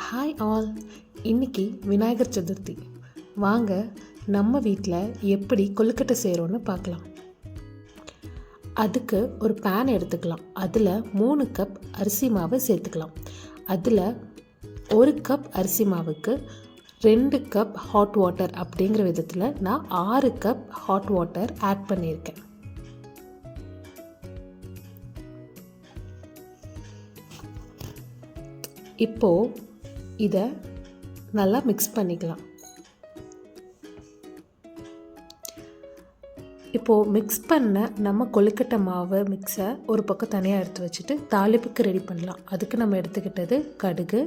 Hi all. இன்றைக்கி விநாயகர் சதுர்த்தி. வாங்க நம்ம வீட்டில் எப்படி கொழுக்கட்டை செய்கிறோன்னு பார்க்கலாம். அதுக்கு ஒரு பேன் எடுத்துக்கலாம். அதில் 3 கப் அரிசி மாவு சேர்த்துக்கலாம். அதில் 1 கப் அரிசி மாவுக்கு 2 கப் ஹாட் வாட்டர் அப்படிங்கிற விதத்தில் நான் 6 கப் ஹாட் வாட்டர் ஆட் பண்ணியிருக்கேன். இப்போது இதை நல்லா மிக்ஸ் பண்ணிக்கலாம். இப்போது மிக்ஸ் பண்ண நம்ம கொழுக்கட்டை மாவு மிக்ஸை ஒரு பக்கம் தனியாக எடுத்து வச்சுட்டு தாளிப்புக்கு ரெடி பண்ணலாம். அதுக்கு நம்ம எடுத்துக்கிட்டது கடுகு,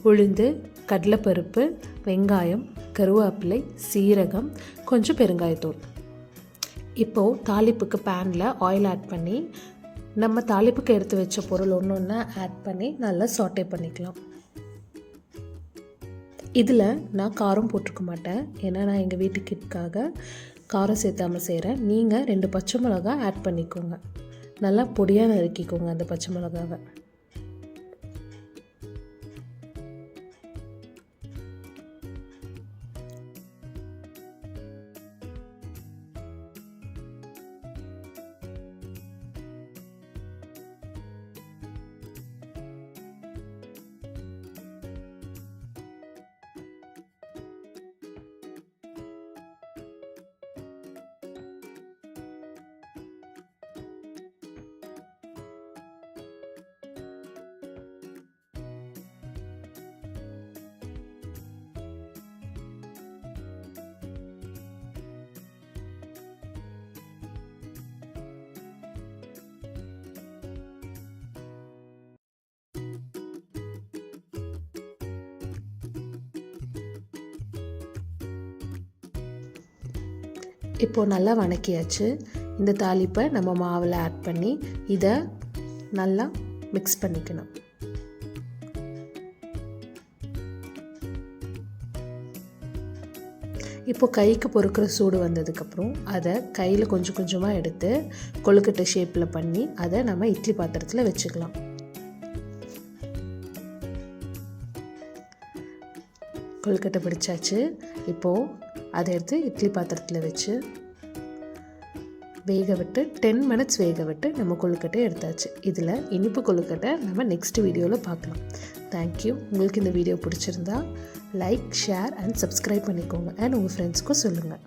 உளுந்து, கடலைப்பருப்பு, வெங்காயம், கருவேப்பிலை, சீரகம், கொஞ்சம் பெருங்காயத்தூள். இப்போது தாளிப்புக்கு பேனில் ஆயில் ஆட் பண்ணி நம்ம தாளிப்புக்கு எடுத்து வச்ச பொருள் ஒன்று ஒன்றா ஆட் பண்ணி நல்லா சாட்டே பண்ணிக்கலாம். இதில் நான் காரம் போட்டிருக்க மாட்டேன், ஏன்னா நான் எங்கள் வீட்டுக்கிற்காக காரம் சேர்த்தாமல் செய்கிறேன். நீங்கள் 2 பச்சை மிளகா ஆட் பண்ணிக்கோங்க. நல்லா பொடியாக நறுக்கிக்கோங்க அந்த பச்சை மிளகாவை. இப்போது நல்லா வணக்கியாச்சு. இந்த தாளிப்பை நம்ம மாவில் ஆட் பண்ணி இதை நல்லா மிக்ஸ் பண்ணிக்கணும். இப்போது கைக்கு பொறுக்கிற சூடு வந்ததுக்கப்புறம் அதை கையில் கொஞ்சம் கொஞ்சமாக எடுத்து கொழுக்கட்டை ஷேப்பில் பண்ணி அதை நம்ம இட்லி பாத்திரத்தில் வச்சுக்கலாம். கொழுக்கட்டை பிடிச்சாச்சு. இப்போது அதை எடுத்து இட்லி பாத்திரத்தில் வச்சு வேக விட்டு 10 மினிட்ஸ் வேக விட்டு நம்ம கொழுக்கட்டை எடுத்தாச்சு. இதில் இனிப்பு கொழுக்கட்டை நம்ம நெக்ஸ்ட் வீடியோவில் பார்க்கலாம். தேங்க்யூ. உங்களுக்கு இந்த வீடியோ பிடிச்சிருந்தா லைக், ஷேர் அண்ட் சப்ஸ்கிரைப் பண்ணிக்கோங்க. அண்ட் உங்கள் ஃப்ரெண்ட்ஸ்க்கும் சொல்லுங்கள்.